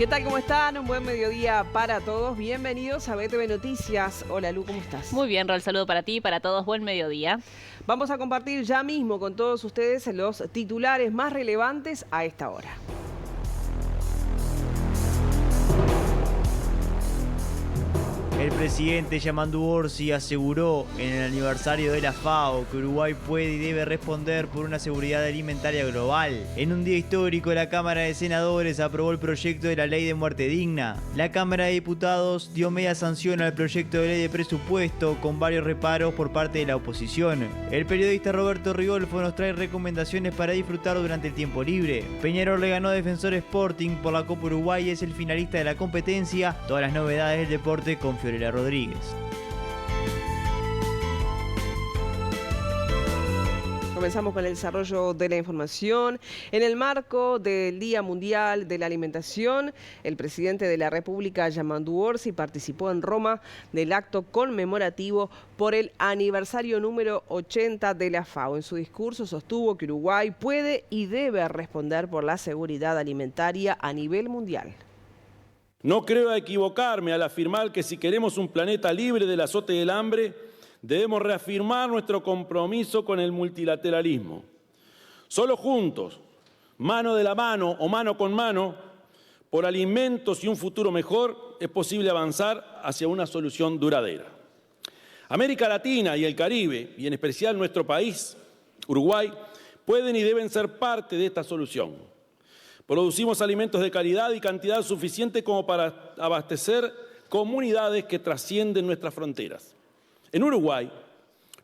¿Qué tal? ¿Cómo están? Un buen mediodía para todos. Bienvenidos a BTV Noticias. Hola Lu, ¿cómo estás? Muy bien, Rol, saludo para ti y para todos. Buen mediodía. Vamos a compartir ya mismo con todos ustedes los titulares más relevantes a esta hora. El presidente Yamandu Orsi aseguró en el aniversario de la FAO que Uruguay puede y debe responder por una seguridad alimentaria global. En un día histórico, la Cámara de Senadores aprobó el proyecto de la Ley de Muerte Digna. La Cámara de Diputados dio media sanción al proyecto de ley de presupuesto con varios reparos por parte de la oposición. El periodista Roberto Rigolfo nos trae recomendaciones para disfrutar durante el tiempo libre. Peñarol le ganó a Defensor Sporting por la Copa Uruguay y es el finalista de la competencia. Todas las novedades del deporte con Fiorella Rodríguez. Comenzamos con el desarrollo de la información. En el marco del Día Mundial de la Alimentación, el presidente de la República, Yamandu Orsi, participó en Roma del acto conmemorativo por el aniversario número 80 de la FAO. En su discurso sostuvo que Uruguay puede y debe responder por la seguridad alimentaria a nivel mundial. No creo equivocarme al afirmar que si queremos un planeta libre del azote del hambre, debemos reafirmar nuestro compromiso con el multilateralismo. Solo juntos, mano de la mano o mano con mano, por alimentos y un futuro mejor, es posible avanzar hacia una solución duradera. América Latina y el Caribe, y en especial nuestro país, Uruguay, pueden y deben ser parte de esta solución. Producimos alimentos de calidad y cantidad suficiente como para abastecer comunidades que trascienden nuestras fronteras. En Uruguay,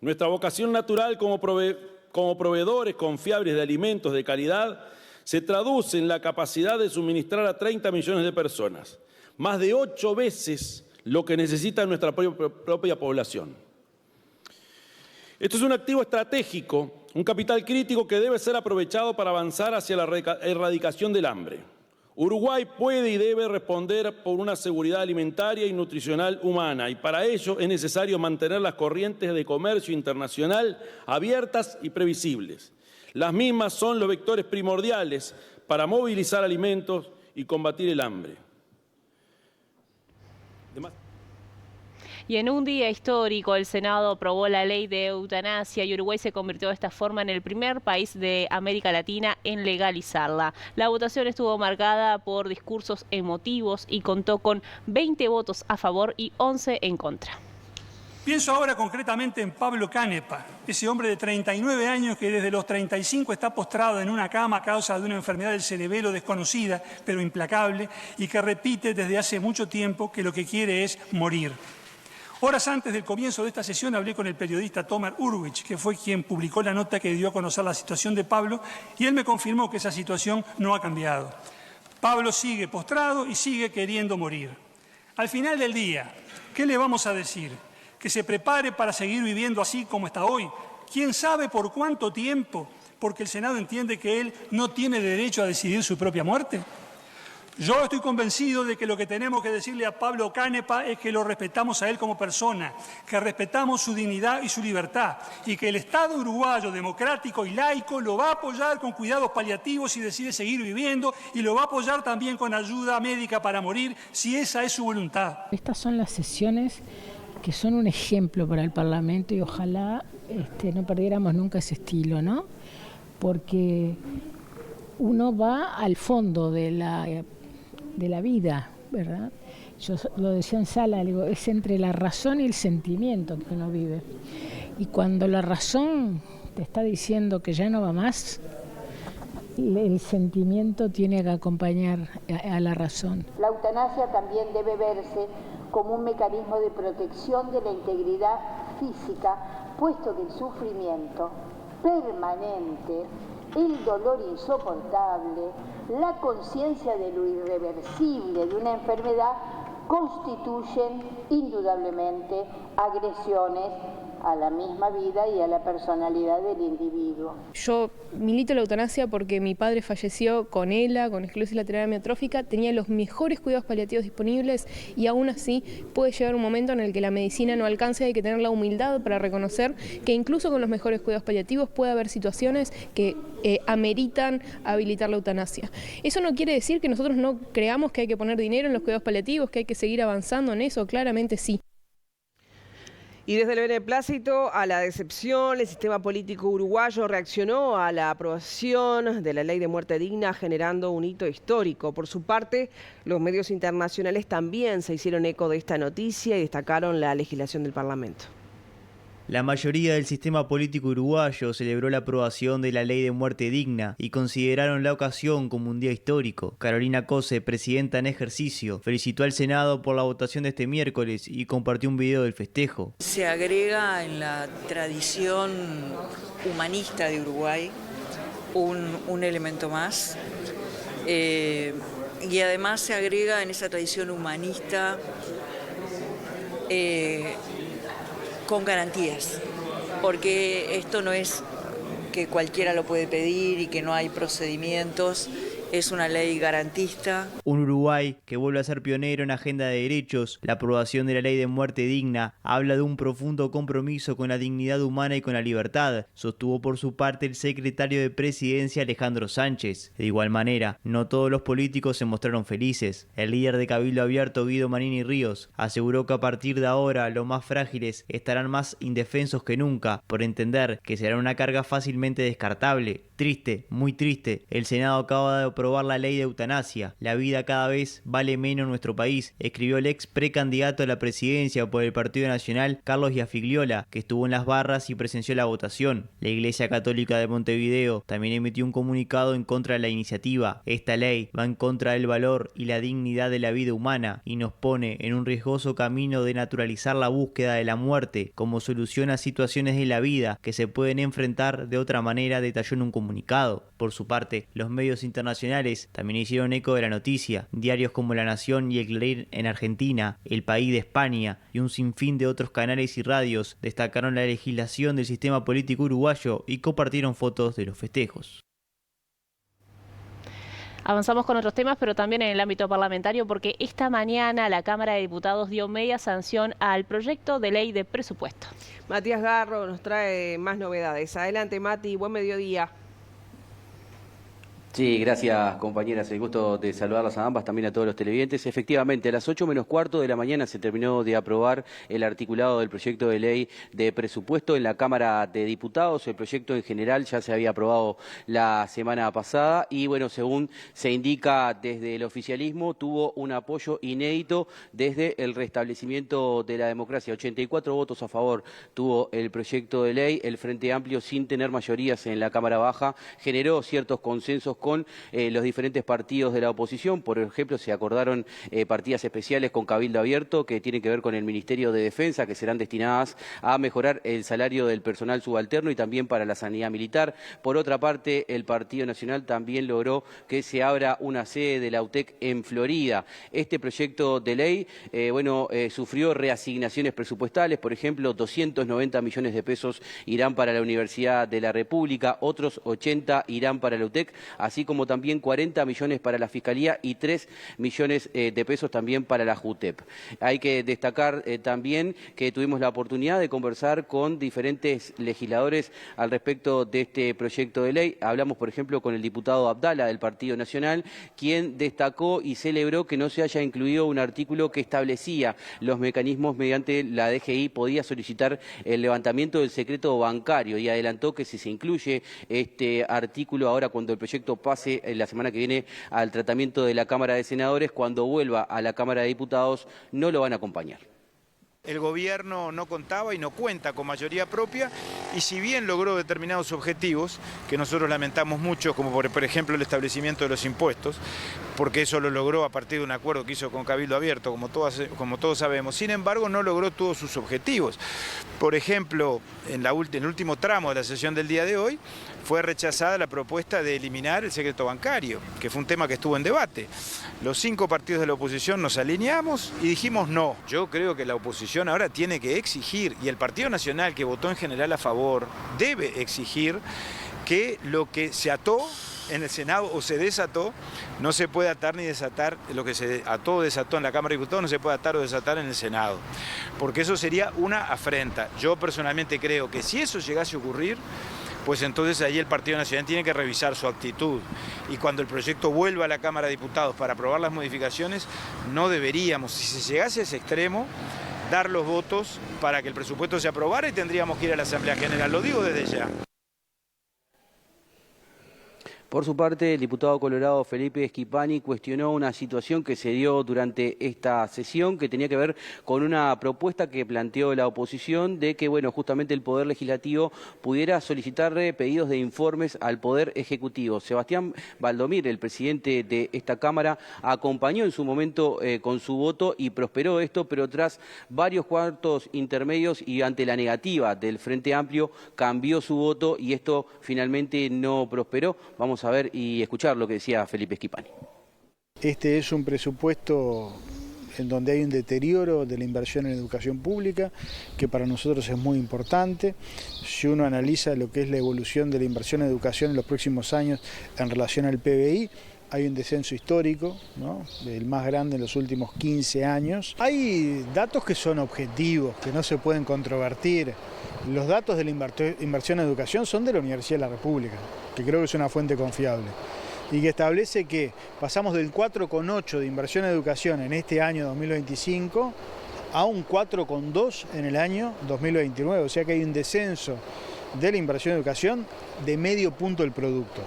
nuestra vocación natural como proveedores confiables de alimentos de calidad se traduce en la capacidad de suministrar a 30 millones de personas, más de 8 veces lo que necesita nuestra propia población. Esto es un activo estratégico, un capital crítico que debe ser aprovechado para avanzar hacia la erradicación del hambre. Uruguay puede y debe responder por una seguridad alimentaria y nutricional humana, y para ello es necesario mantener las corrientes de comercio internacional abiertas y previsibles. Las mismas son los vectores primordiales para movilizar alimentos y combatir el hambre. Y en un día histórico, el Senado aprobó la ley de eutanasia y Uruguay se convirtió de esta forma en el primer país de América Latina en legalizarla. La votación estuvo marcada por discursos emotivos y contó con 20 votos a favor y 11 en contra. Pienso ahora concretamente en Pablo Canepa, ese hombre de 39 años que desde los 35 está postrado en una cama a causa de una enfermedad del cerebelo desconocida, pero implacable, y que repite desde hace mucho tiempo que lo que quiere es morir. Horas antes del comienzo de esta sesión hablé con el periodista Tomer Urwich, que fue quien publicó la nota que dio a conocer la situación de Pablo, y él me confirmó que esa situación no ha cambiado. Pablo sigue postrado y sigue queriendo morir. Al final del día, ¿qué le vamos a decir? ¿Que se prepare para seguir viviendo así como está hoy? ¿Quién sabe por cuánto tiempo? Porque el Senado entiende que él no tiene derecho a decidir su propia muerte. Yo estoy convencido de que lo que tenemos que decirle a Pablo Canepa es que lo respetamos a él como persona, que respetamos su dignidad y su libertad, y que el Estado uruguayo democrático y laico lo va a apoyar con cuidados paliativos si decide seguir viviendo, y lo va a apoyar también con ayuda médica para morir, si esa es su voluntad. Estas son las sesiones que son un ejemplo para el Parlamento y ojalá no perdiéramos nunca ese estilo, ¿no? Porque uno va al fondo de la vida, ¿verdad? Yo lo decía en sala, digo, es entre la razón y el sentimiento que uno vive. Y cuando la razón te está diciendo que ya no va más, el sentimiento tiene que acompañar a la razón. La eutanasia también debe verse como un mecanismo de protección de la integridad física, puesto que el sufrimiento permanente, el dolor insoportable, la conciencia de lo irreversible de una enfermedad constituyen indudablemente agresiones a la misma vida y a la personalidad del individuo. Yo milito la eutanasia porque mi padre falleció con ELA, con esclerosis lateral amiotrófica, tenía los mejores cuidados paliativos disponibles y aún así puede llegar un momento en el que la medicina no alcance, hay que tener la humildad para reconocer que incluso con los mejores cuidados paliativos puede haber situaciones que ameritan habilitar la eutanasia. Eso no quiere decir que nosotros no creamos que hay que poner dinero en los cuidados paliativos, que hay que seguir avanzando en eso, claramente sí. Y desde el beneplácito a la decepción, el sistema político uruguayo reaccionó a la aprobación de la ley de muerte digna, generando un hito histórico. Por su parte, los medios internacionales también se hicieron eco de esta noticia y destacaron la legislación del Parlamento. La mayoría del sistema político uruguayo celebró la aprobación de la ley de muerte digna y consideraron la ocasión como un día histórico. Carolina Cose, presidenta en ejercicio, felicitó al Senado por la votación de este miércoles y compartió un video del festejo. Se agrega en la tradición humanista de Uruguay un elemento más y además se agrega en esa tradición humanista con garantías, porque esto no es que cualquiera lo puede pedir y que no hay procedimientos, es una ley garantista. Un Uruguay que vuelve a ser pionero en agenda de derechos. La aprobación de la ley de muerte digna habla de un profundo compromiso con la dignidad humana y con la libertad, sostuvo por su parte el secretario de Presidencia Alejandro Sánchez. De igual manera, no todos los políticos se mostraron felices. El líder de Cabildo Abierto, Guido Manini Ríos, aseguró que a partir de ahora los más frágiles estarán más indefensos que nunca, por entender que será una carga fácilmente descartable. Triste, muy triste, el Senado acaba de aprobar la ley de eutanasia. La vida cada vez vale menos en nuestro país, escribió el ex precandidato a la presidencia por el Partido Nacional, Carlos Iafigliola, que estuvo en las barras y presenció la votación. La Iglesia Católica de Montevideo también emitió un comunicado en contra de la iniciativa. Esta ley va en contra del valor y la dignidad de la vida humana y nos pone en un riesgoso camino de naturalizar la búsqueda de la muerte como solución a situaciones de la vida que se pueden enfrentar de otra manera, detalló en un comunicado. Por su parte, los medios internacionales también hicieron eco de la noticia. Diarios como La Nación y El Clarín en Argentina, El País de España y un sinfín de otros canales y radios destacaron la legislación del sistema político uruguayo y compartieron fotos de los festejos. Avanzamos con otros temas, pero también en el ámbito parlamentario, porque esta mañana la Cámara de Diputados dio media sanción al proyecto de ley de presupuesto. Matías Garro nos trae más novedades. Adelante, Mati, buen mediodía. Sí, gracias compañeras, el gusto de saludarlas a ambas, también a todos los televidentes. Efectivamente, a las 8:15 de la mañana se terminó de aprobar el articulado del proyecto de ley de presupuesto en la Cámara de Diputados. El proyecto en general ya se había aprobado la semana pasada y bueno, según se indica desde el oficialismo, tuvo un apoyo inédito desde el restablecimiento de la democracia. 84 votos a favor tuvo el proyecto de ley. El Frente Amplio, sin tener mayorías en la Cámara Baja, generó ciertos consensos con los diferentes partidos de la oposición. Por ejemplo, se acordaron partidas especiales con Cabildo Abierto que tienen que ver con el Ministerio de Defensa, que serán destinadas a mejorar el salario del personal subalterno y también para la sanidad militar. Por otra parte, el Partido Nacional también logró que se abra una sede de la UTEC en Florida. Este proyecto de ley sufrió reasignaciones presupuestales. Por ejemplo, 290 millones de pesos irán para la Universidad de la República, otros 80 irán para la UTEC, así como también 40 millones para la Fiscalía y 3 millones de pesos también para la JUTEP. Hay que destacar también que tuvimos la oportunidad de conversar con diferentes legisladores al respecto de este proyecto de ley. Hablamos, por ejemplo, con el diputado Abdala del Partido Nacional, quien destacó y celebró que no se haya incluido un artículo que establecía los mecanismos mediante la DGI podía solicitar el levantamiento del secreto bancario, y adelantó que si se incluye este artículo ahora cuando el proyecto pase la semana que viene al tratamiento de la Cámara de Senadores, cuando vuelva a la Cámara de Diputados no lo van a acompañar. El gobierno no contaba y no cuenta con mayoría propia y si bien logró determinados objetivos, que nosotros lamentamos mucho, como por ejemplo el establecimiento de los impuestos, porque eso lo logró a partir de un acuerdo que hizo con Cabildo Abierto, como todos sabemos. Sin embargo, no logró todos sus objetivos. Por ejemplo, en el último tramo de la sesión del día de hoy, fue rechazada la propuesta de eliminar el secreto bancario, que fue un tema que estuvo en debate. Los 5 partidos de la oposición nos alineamos y dijimos no. Yo creo que la oposición ahora tiene que exigir, y el Partido Nacional, que votó en general a favor, debe exigir que lo que se ató en el Senado o se desató, no se puede atar ni desatar. Lo que se ató o desató en la Cámara de Diputados no se puede atar o desatar en el Senado, porque eso sería una afrenta. Yo personalmente creo que si eso llegase a ocurrir, pues entonces ahí el Partido Nacional tiene que revisar su actitud. Y cuando el proyecto vuelva a la Cámara de Diputados para aprobar las modificaciones, no deberíamos, si se llegase a ese extremo, dar los votos para que el presupuesto se aprobara y tendríamos que ir a la Asamblea General. Lo digo desde ya. Por su parte, el diputado colorado Felipe Schipani cuestionó una situación que se dio durante esta sesión que tenía que ver con una propuesta que planteó la oposición de que, bueno, justamente el Poder Legislativo pudiera solicitarle pedidos de informes al Poder Ejecutivo. Sebastián Valdomir, el presidente de esta Cámara, acompañó en su momento con su voto y prosperó esto, pero tras varios cuartos intermedios y ante la negativa del Frente Amplio, cambió su voto y esto finalmente no prosperó. Vamos a ver y escuchar lo que decía Felipe Schipani. Este es un presupuesto en donde hay un deterioro de la inversión en educación pública, que para nosotros es muy importante. Si uno analiza lo que es la evolución de la inversión en educación en los próximos años en relación al PBI, hay un descenso histórico, ¿no?, el más grande en los últimos 15 años. Hay datos que son objetivos, que no se pueden controvertir. Los datos de la inversión en educación son de la Universidad de la República, que creo que es una fuente confiable, y que establece que pasamos del 4,8 de inversión en educación en este año 2025 a un 4,2 en el año 2029, o sea que hay un descenso de la inversión en educación de medio punto del producto.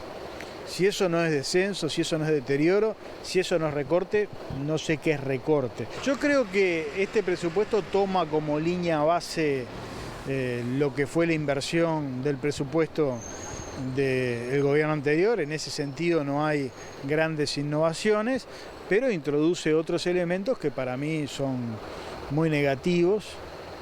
Si eso no es descenso, si eso no es deterioro, si eso no es recorte, no sé qué es recorte. Yo creo que este presupuesto toma como línea base lo que fue la inversión del presupuesto del gobierno anterior. En ese sentido no hay grandes innovaciones, pero introduce otros elementos que para mí son muy negativos,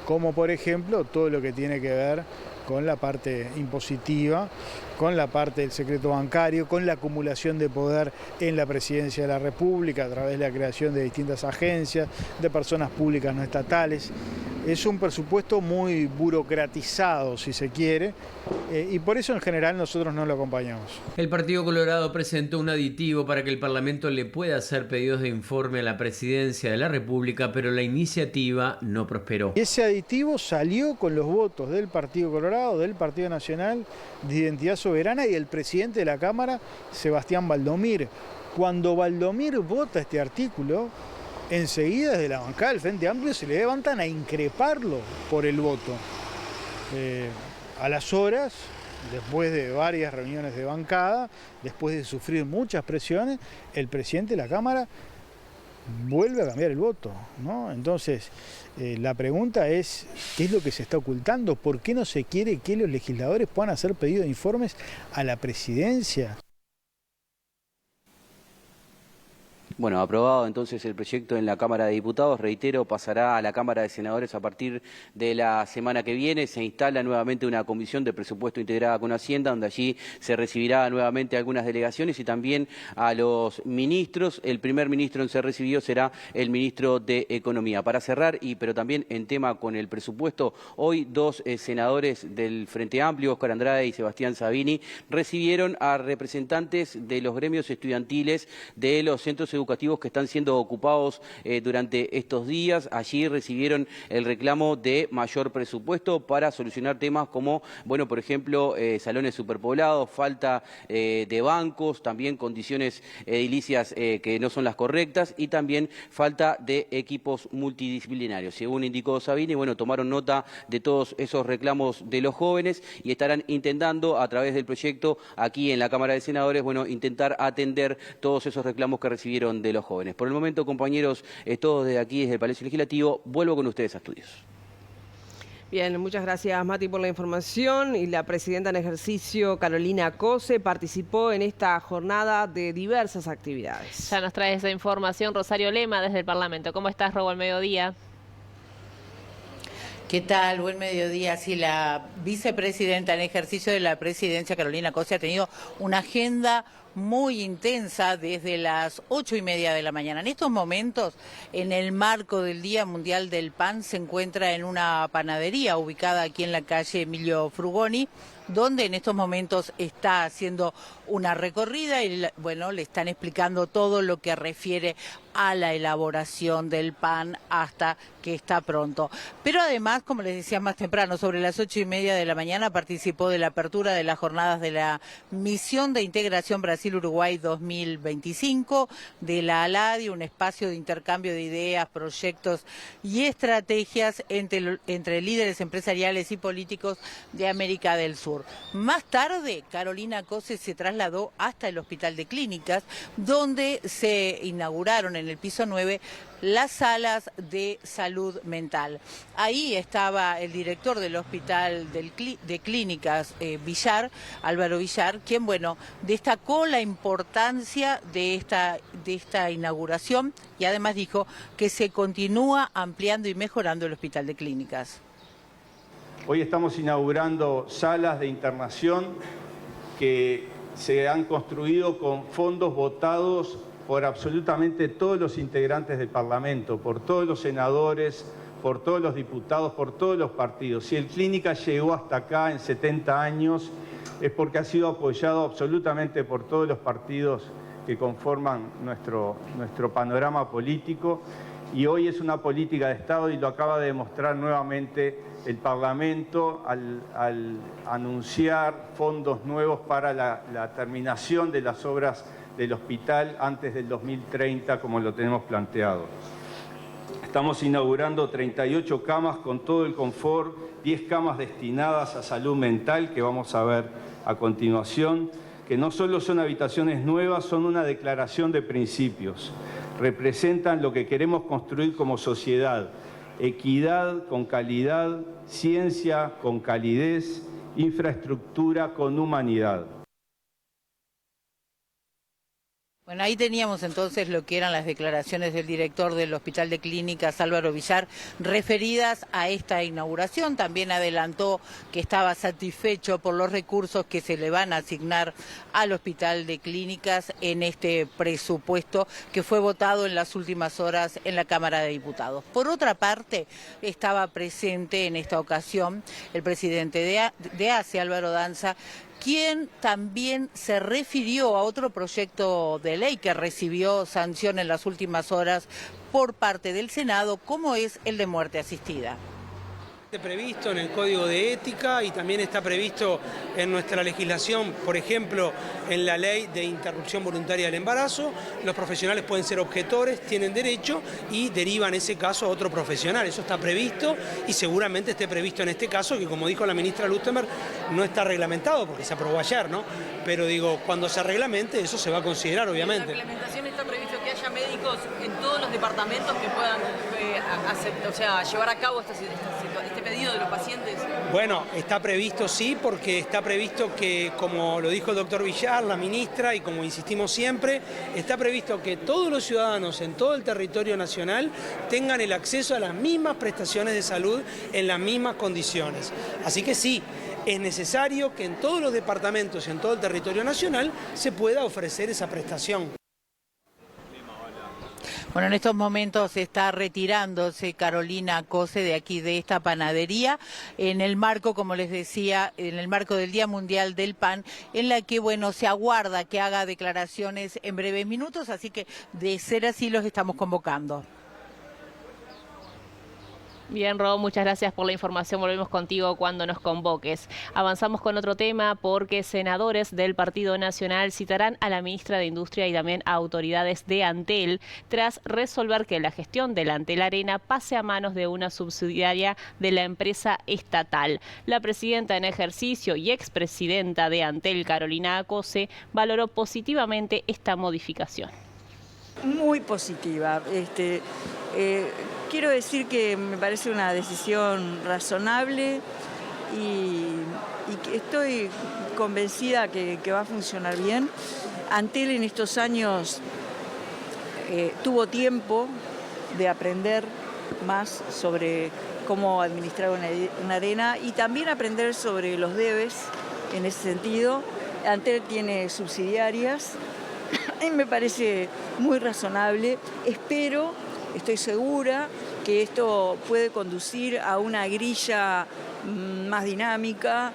como por ejemplo todo lo que tiene que ver con la parte impositiva, con la parte del secreto bancario, con la acumulación de poder en la Presidencia de la República a través de la creación de distintas agencias, de personas públicas no estatales. Es un presupuesto muy burocratizado, si se quiere, y por eso en general nosotros no lo acompañamos. El Partido Colorado presentó un aditivo para que el Parlamento le pueda hacer pedidos de informe a la Presidencia de la República, pero la iniciativa no prosperó. Ese aditivo salió con los votos del Partido Colorado, del Partido Nacional de Identidad Soberana y del presidente de la Cámara, Sebastián Valdomir. Cuando Valdomir vota este artículo, enseguida desde la bancada del Frente Amplio se le levantan a increparlo por el voto. A las horas, después de varias reuniones de bancada, después de sufrir muchas presiones, el presidente de la Cámara vuelve a cambiar el voto, ¿no? Entonces, la pregunta es, ¿qué es lo que se está ocultando? ¿Por qué no se quiere que los legisladores puedan hacer pedido de informes a la presidencia? Bueno, aprobado entonces el proyecto en la Cámara de Diputados, reitero, pasará a la Cámara de Senadores a partir de la semana que viene. Se instala nuevamente una comisión de presupuesto integrada con Hacienda, donde allí se recibirá nuevamente algunas delegaciones y también a los ministros. El primer ministro en ser recibido será el ministro de Economía. Para cerrar, pero también en tema con el presupuesto, hoy 2 senadores del Frente Amplio, Óscar Andrade y Sebastián Sabini, recibieron a representantes de los gremios estudiantiles de los centros educativos que están siendo ocupados durante estos días. Allí recibieron el reclamo de mayor presupuesto para solucionar temas como, bueno, por ejemplo, salones superpoblados, falta de bancos, también condiciones edilicias que no son las correctas y también falta de equipos multidisciplinarios. Según indicó Sabini, bueno, tomaron nota de todos esos reclamos de los jóvenes y estarán intentando a través del proyecto aquí en la Cámara de Senadores, bueno, intentar atender todos esos reclamos que recibieron de los jóvenes. Por el momento, compañeros, todos desde aquí, desde el Palacio Legislativo, vuelvo con ustedes a estudios. Bien, muchas gracias Mati por la información. Y la presidenta en ejercicio, Carolina Cose, participó en esta jornada de diversas actividades. Ya nos trae esa información Rosario Lema desde el Parlamento. ¿Cómo estás, Robo, al mediodía? ¿Qué tal? Buen mediodía. Sí, la vicepresidenta en ejercicio de la presidencia, Carolina Cose, ha tenido una agenda muy intensa desde las 8:30 de la mañana. En estos momentos, en el marco del Día Mundial del Pan, se encuentra en una panadería ubicada aquí en la calle Emilio Frugoni, donde en estos momentos está haciendo una recorrida y, bueno, le están explicando todo lo que refiere a la elaboración del pan hasta que está pronto. Pero además, como les decía más temprano, sobre las 8:30 de la mañana participó de la apertura de las jornadas de la Misión de Integración Brasil-Uruguay 2025 de la ALADI, un espacio de intercambio de ideas, proyectos y estrategias entre líderes empresariales y políticos de América del Sur. Más tarde, Carolina Cose se trasladó hasta el Hospital de Clínicas, donde se inauguraron en el piso 9 las salas de salud mental. Ahí estaba el director del Hospital de Clínicas, Álvaro Villar, quien, bueno, destacó la importancia de esta inauguración y además dijo que se continúa ampliando y mejorando el Hospital de Clínicas. Hoy estamos inaugurando salas de internación que se han construido con fondos votados por absolutamente todos los integrantes del Parlamento, por todos los senadores, por todos los diputados, por todos los partidos. Si el Clínica llegó hasta acá en 70 años es porque ha sido apoyado absolutamente por todos los partidos que conforman nuestro panorama político, y hoy es una política de Estado y lo acaba de demostrar nuevamente el Parlamento al anunciar fondos nuevos para la terminación de las obras del hospital antes del 2030, como lo tenemos planteado. Estamos inaugurando 38 camas con todo el confort, 10 camas destinadas a salud mental, que vamos a ver a continuación, que no solo son habitaciones nuevas, son una declaración de principios. Representan lo que queremos construir como sociedad: equidad con calidad, ciencia con calidez, infraestructura con humanidad. Bueno, ahí teníamos entonces lo que eran las declaraciones del director del Hospital de Clínicas, Álvaro Villar, referidas a esta inauguración. También adelantó que estaba satisfecho por los recursos que se le van a asignar al Hospital de Clínicas en este presupuesto que fue votado en las últimas horas en la Cámara de Diputados. Por otra parte, estaba presente en esta ocasión el presidente de ACE, Álvaro Danza, quien también se refirió a otro proyecto de ley que recibió sanción en las últimas horas por parte del Senado, como es el de muerte asistida. Previsto en el Código de Ética y también está previsto en nuestra legislación, por ejemplo, en la Ley de Interrupción Voluntaria del Embarazo. Los profesionales pueden ser objetores, tienen derecho y derivan ese caso a otro profesional. Eso está previsto y seguramente esté previsto en este caso, que como dijo la ministra Lustenberg, no está reglamentado porque se aprobó ayer, ¿no? Pero digo, cuando se reglamente eso se va a considerar, obviamente. ¿En la reglamentación está previsto que haya médicos en todos los departamentos que puedan llevar a cabo este pedido de los pacientes? Bueno, está previsto sí, porque está previsto que, como lo dijo el doctor Villar, la ministra, y como insistimos siempre, está previsto que todos los ciudadanos en todo el territorio nacional tengan el acceso a las mismas prestaciones de salud en las mismas condiciones. Así que sí, es necesario que en todos los departamentos y en todo el territorio nacional se pueda ofrecer esa prestación. Bueno, en estos momentos está retirándose Carolina Cose de aquí, de esta panadería, en el marco, como les decía, en el marco del Día Mundial del Pan, en la que, bueno, se aguarda que haga declaraciones en breves minutos, así que de ser así los estamos convocando. Bien, Rob, muchas gracias por la información. Volvemos contigo cuando nos convoques. Avanzamos con otro tema porque senadores del Partido Nacional citarán a la ministra de Industria y también a autoridades de Antel tras resolver que la gestión de la Antel Arena pase a manos de una subsidiaria de la empresa estatal. La presidenta en ejercicio y expresidenta de Antel, Carolina Cose, valoró positivamente esta modificación. Muy positiva. quiero decir que me parece una decisión razonable y que estoy convencida que va a funcionar bien. Antel en estos años tuvo tiempo de aprender más sobre cómo administrar una arena y también aprender sobre los debes en ese sentido. Antel tiene subsidiarias y me parece muy razonable. Estoy segura que esto puede conducir a una grilla más dinámica,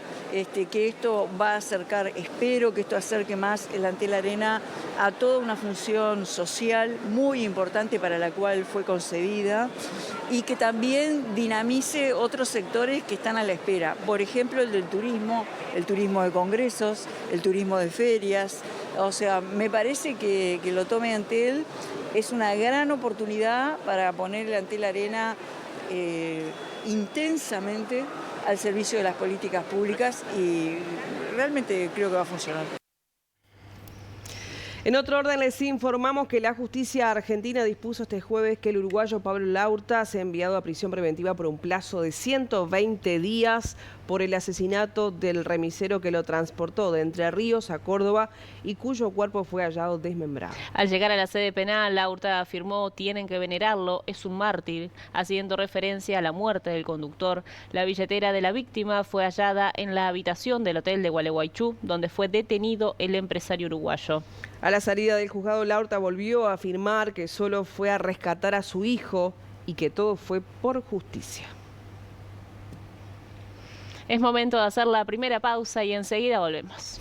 que esto va a acercar, espero que esto acerque más el Antel Arena a toda una función social muy importante para la cual fue concebida y que también dinamice otros sectores que están a la espera. Por ejemplo, el del turismo, el turismo de congresos, el turismo de ferias. O sea, me parece que lo tome Antel es una gran oportunidad para poner el Antel Arena intensamente al servicio de las políticas públicas y realmente creo que va a funcionar. En otro orden les informamos que la justicia argentina dispuso este jueves que el uruguayo Pablo Laurta sea enviado a prisión preventiva por un plazo de 120 días por el asesinato del remisero que lo transportó de Entre Ríos a Córdoba y cuyo cuerpo fue hallado desmembrado. Al llegar a la sede penal, Laurta afirmó: tienen que venerarlo, es un mártir, haciendo referencia a la muerte del conductor. La billetera de la víctima fue hallada en la habitación del hotel de Gualeguaychú, donde fue detenido el empresario uruguayo. A la salida del juzgado, Laurta volvió a afirmar que solo fue a rescatar a su hijo y que todo fue por justicia. Es momento de hacer la primera pausa y enseguida volvemos.